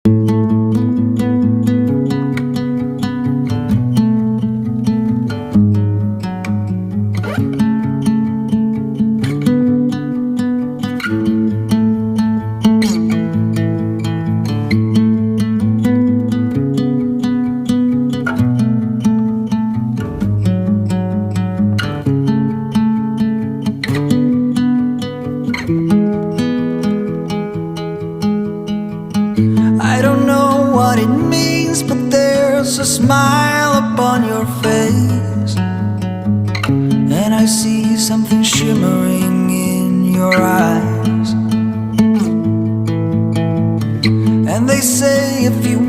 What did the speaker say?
I don't know what it means, but there's a smile upon your face, and I see something shimmering in your eyes. And they say if you